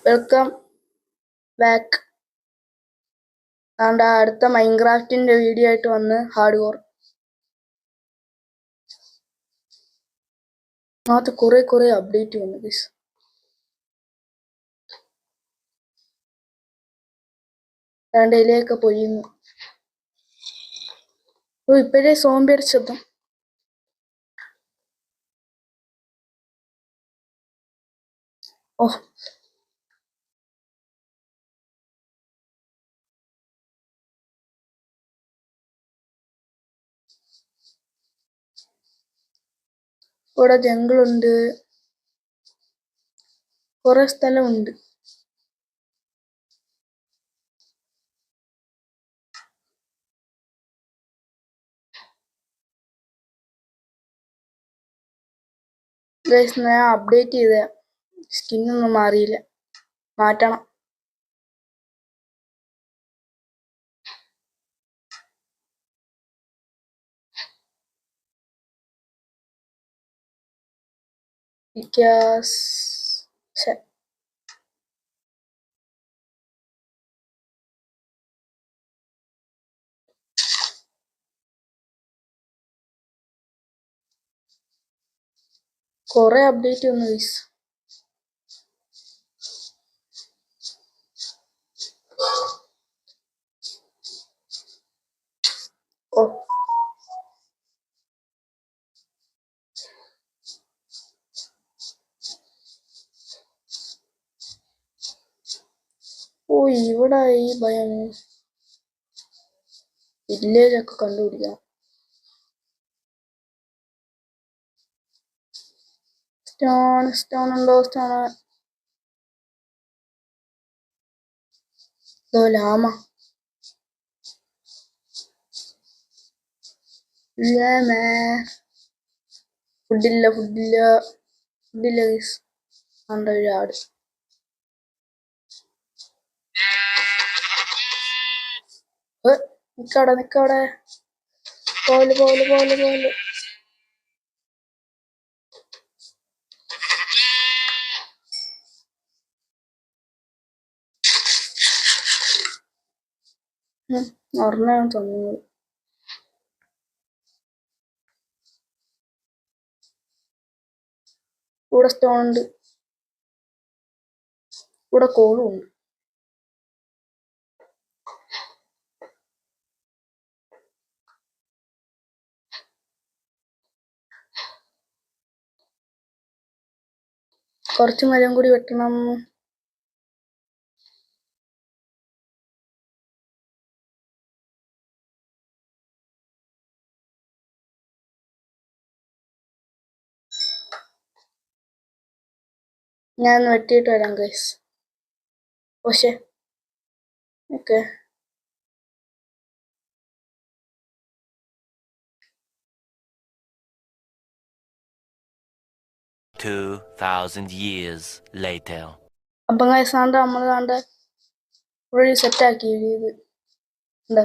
Welcome back. അടുത്ത മൈൻക്രാഫ്റ്റിന്റെ video ആയിട്ട് വന്ന് ഹാർഡ് കോർ അത് കുറെ അപ്ഡേറ്റ് വന്നു ഗയ്സ്. ഇലയൊക്കെ പൊഴിയുന്നു. ഇപ്പോഴേ സോംബി അടിച്ചതും. ഓ ഇവിടെ ജംഗിളുണ്ട്, കുറെ സ്ഥലമുണ്ട്. ഗയ്സ് ഞാൻ അപ്ഡേറ്റ് ചെയ്ത സ്കിന്നൊന്നും മാറിയില്ല, മാറ്റണം. കുറെ അപ്ഡേറ്റ് വന്നു ഗയ്സ്. ഓ ഓ ഇവിടെ ഈ ഭയം വില്ലേജ് ഒക്കെ കണ്ടുപിടിക്കണം. സ്റ്റോൺ ഉണ്ടോ? ലാമ ഫുഡില്ല ഗയ്സ്. ഒരു ആട്. നിക്കവിടെ പോലെ. ഒരെണ്ണം തോന്നുന്നു. ഇവിടെ സ്റ്റോൺ ഉണ്ട്, ഇവിടെ കോളും ഉണ്ട്. കുറച്ച് മരം കൂടി വെട്ടണം. ഞാൻ വെട്ടിയിട്ട് വരാം ഗൈസ്. പക്ഷേ ഓക്കെ. അപ്പം ഗൈസ് നമ്മൾ ഫുൾ സെറ്റാക്കി ഇത് എന്താ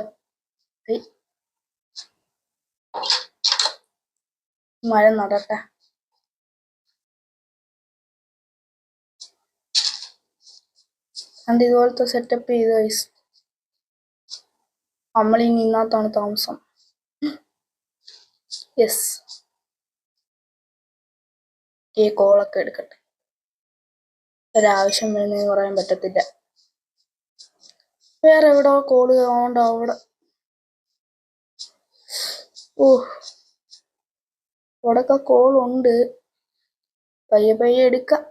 മരം നടട്ടെ. ഇതുപോലത്തെ സെറ്റപ്പ് ചെയ്ത് ഗൈസ്. നമ്മളിനി ഇന്നത്താണ് താമസം. യെസ്. ഈ കോളൊക്കെ എടുക്കട്ടെ, ഒരാവശ്യം വരുന്നതെന്ന് പറയാൻ പറ്റത്തില്ല. വേറെ എവിടോ കോള് ഉണ്ടോ അവിടെ? ഇവിടൊക്കെ കോളുണ്ട്, പയ്യെ എടുക്കാം.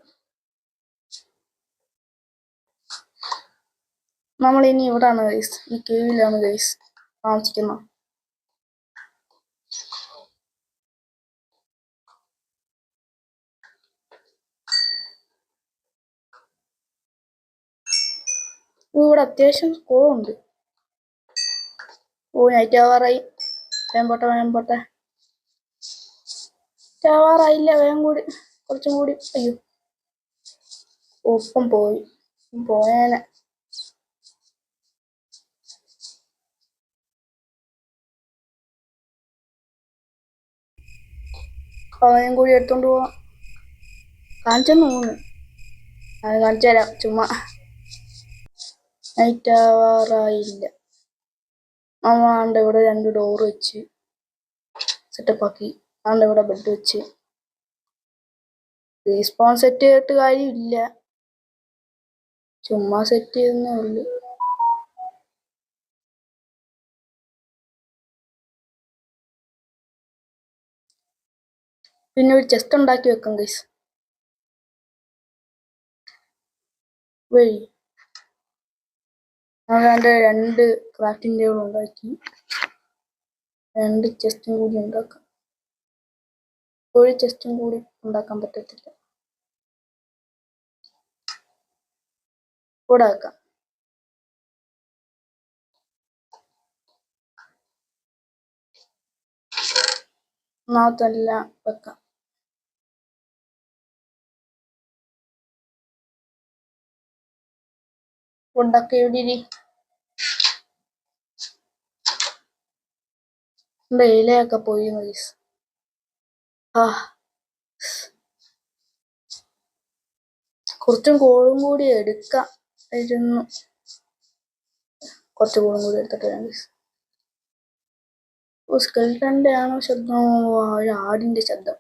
നമ്മളിനി ഇവിടാണ് ഗൈസ്, ഈ കേവിലാണ് ഗൈസ് താമസിക്കുന്നത്. ഇവിടെ അത്യാവശ്യം കോളുണ്ട്. നൈറ്റ് ആവാറായി. വേഗം പോട്ടെ. ആവാറായില്ല, വേഗം കൂടി, കുറച്ചും കൂടി. അയ്യോ ഒപ്പം പോയേനെ. അവനെയും കൂടി എടുത്തോണ്ട് പോവാം. കാണിച്ചെന്ന് തോന്നുന്നു. അത് കാണിച്ചു തരാം. ചുമ്മാ നൈറ്റ് ആവാറായില്ല. ആണ്ട് ഇവിടെ 2 ഡോർ വെച്ച് സെറ്റപ്പ് ആക്കി. ആണ്ട് ഇവിടെ ബെഡ് വെച്ച്. റീസ്പോൺ സെറ്റ് ചെയ്തിട്ട് കാര്യമില്ല, ചുമ്മാ സെറ്റ് ചെയ്തേ ഉള്ളു. പിന്നെ ഒരു ചെസ്റ്റ് ഉണ്ടാക്കി വെക്കാം ഗൈസ്. വഴി അതാണ്ട് 2 ക്രാഫ്റ്റിംഗ് ടേബിൾ ഉണ്ടാക്കി. 2 ചെസ്റ്റും കൂടി ഉണ്ടാക്കാം. ഒരു ചെസ്റ്റും കൂടി ഉണ്ടാക്കാൻ പറ്റത്തില്ല. കൂടെ വെക്കാം. ഒന്നാമത്തെല്ലാം വെക്കാം. ഫുഡൊക്കെ ഇവിടെ ഇലയൊക്കെ പോയി ഗൈസ്. കുറച്ചും കോളും കൂടി എടുക്കാം. കുറച്ച് കോളും കൂടി എടുത്തിട്ട് ഗൈസ്. സ്കെൽട്ടന്റെ ആണോ ശബ്ദം? ഒരു ആടിന്റെ ശബ്ദം.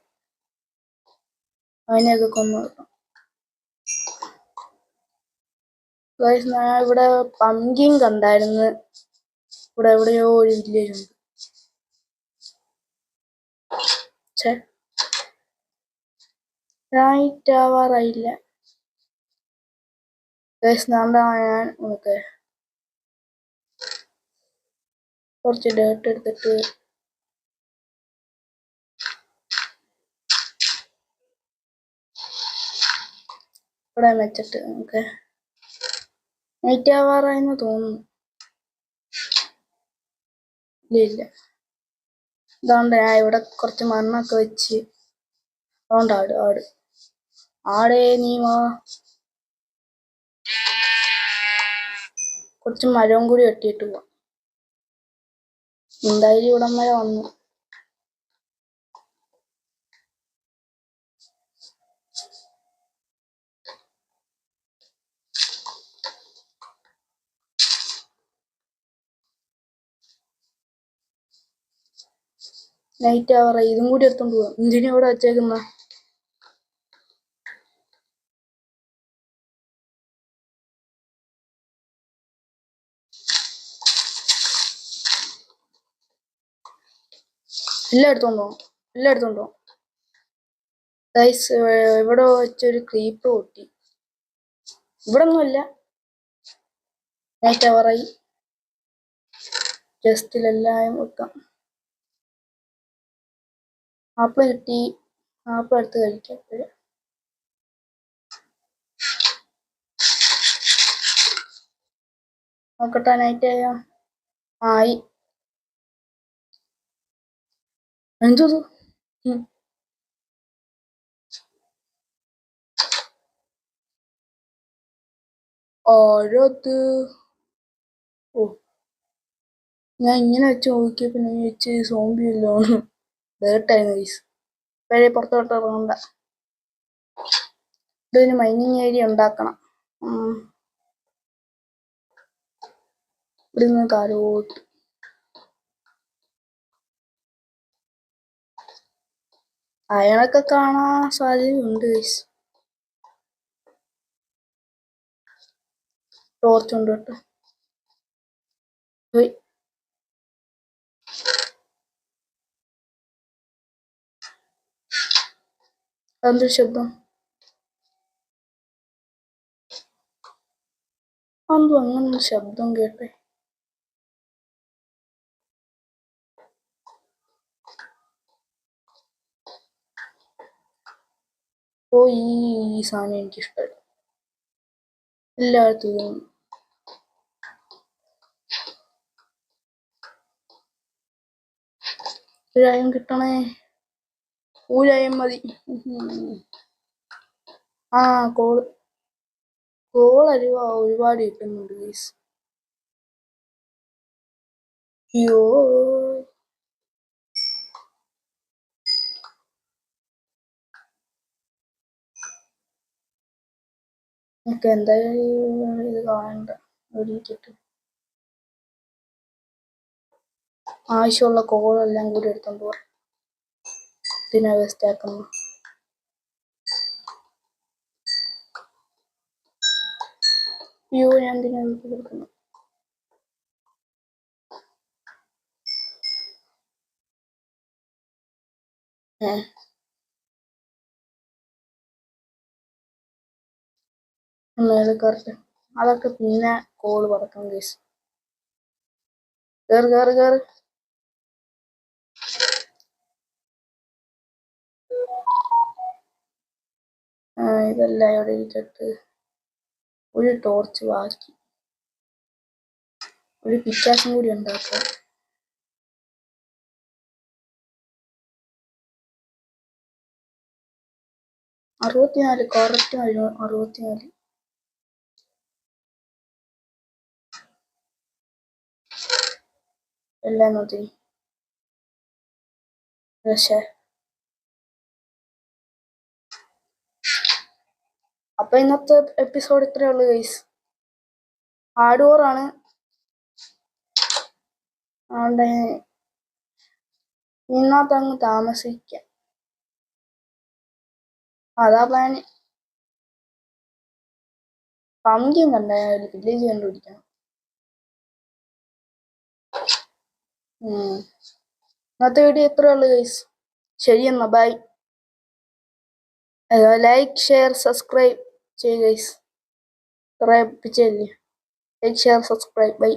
അതിനെയൊക്കെ കൊന്നു ഗൈസ്. ഞാൻ ഇവിടെ പംകിൻ കണ്ടായിരുന്നു. ഇവിടെ എവിടെയോ ഒരു വില്ലേജ് ഉണ്ട്. നൈറ്റ് ആവാറായില്ല ഗൈസ്. ഞാൻ കുറച്ച് ഡേർട്ട് എടുത്തിട്ട് ഇവിടെ വെച്ചിട്ട് നമുക്ക് നൈറ്റ് ആവാറായെന്ന് തോന്നുന്നു. ഇല്ല, അതുകൊണ്ട് ഞാൻ ഇവിടെ കുറച്ച് മണ്ണൊക്കെ വെച്ച്. അതുകൊണ്ട് ആടേ നീ വാ. കുറച്ച് മരവും കൂടി വെട്ടിയിട്ട് പോവാം. എന്തായാലും ഇവിടം വരെ വന്നു. നൈറ്റ് ആവാറായി. ഇതും കൂടി എടുത്തോണ്ട് പോവാം. എന്തിനാ ഇവിടെ വെച്ചേക്കുന്ന? എല്ലാം എടുത്തോണ്ട് പോവാം. ഗൈസ്, ഇവിടെ വെച്ചൊരു ക്രീപ്പർ പൊട്ടി. ഇവിടെ ഒന്നുമില്ല. നൈറ്റ് ആവാറായി. ജസ്റ്റിലെല്ലാം വെക്കാം. ആപ്പിൾ കിട്ടി. ആപ്പിൾ എടുത്ത് കഴിക്കാം. നോക്കട്ടെ, നൈറ്റ് ആയോ? ആയി. എന്തോ ആരത്? ഓ, ഞാൻ ഇങ്ങനെ വെച്ച് നോക്കിയപ്പോ ഞാൻ വെച്ച് സോംബി അല്ലോന്ന്. ഡേർട്ടായിരുന്നു ഗൈസ്. ഇപ്പോഴേ പുറത്തോട്ട് ഇറങ്ങണ്ട. ഇതൊരു മൈനിങ് ഏരിയ ഉണ്ടാക്കണം. ഇവിടുന്ന് താഴോട്ട്. അയണൊക്കെ കാണാൻ സാധ്യതയുണ്ട് ഗൈസ്. ടോർച്ച് ഉണ്ട് കേട്ടോ. എന്തൊരു ശബ്ദം? അതെന്തോ അങ്ങനെ ശബ്ദം കേട്ടെ. ഓ, ഈ സാധനം എനിക്കിഷ്ടമല്ല. എല്ലായിടത്തും ഒരായം കിട്ടണേ. ഊരായം മതി. ആ, കോളരുവ ഒരുപാട് കിട്ടുന്നുണ്ട് ഗൈസ്. അയ്യോ, നമുക്ക് എന്തായാലും ഇത് കാണണ്ട. ഒരിക്കട്ട് ആവശ്യമുള്ള കോളെല്ലാം കൂടി എടുത്തോണ്ട് പോവാം. ഇതിനെ വേസ്റ്റ് ആക്കുന്നു. അയ്യോ, ഞാൻ എന്തിനാ കൊടുക്കുന്നു? കറക്റ്റ് അതൊക്കെ പിന്നെ കോള് പറക്കണം ഗൈസ്. കേറ് കേറ് കേറ്. ഇതെല്ലാം ഇവിടെ ഇരിക്കട്ട്. ഒരു ടോർച്ച് ബാക്കി, ഒരു പിക്കാസും കൂടി ഉണ്ടാക്കാം. അറുപത്തിനാല്, കറക്റ്റ് 64. എല്ലാം നോക്കി. പക്ഷേ അപ്പൊ ഇന്നത്തെ എപ്പിസോഡ് ഇത്രയേ ഉള്ളൂ ഗൈസ്. ഹാർഡ് കോർ ആണ്. അതുകൊണ്ട് ഇന്നത്തെ അങ്ങ് താമസിക്കാം. അതാ പ്ലാന്. പമ്പ്കിൻ കണ്ടാൽ വില്ലേജ് കണ്ടുപിടിക്കണം. ഇന്നത്തെ വീഡിയോ ഇത്രയേ ഉള്ളൂ ഗൈസ്. ശരി എന്നാ, ബൈ. ലൈക്ക്, ഷെയർ, സബ്സ്ക്രൈബ് ചെയ്യ് ഗൈസ്. സബ്സ്ക്രൈബ് ചെയ്യില്ലേ? Like, share, subscribe. ബൈ.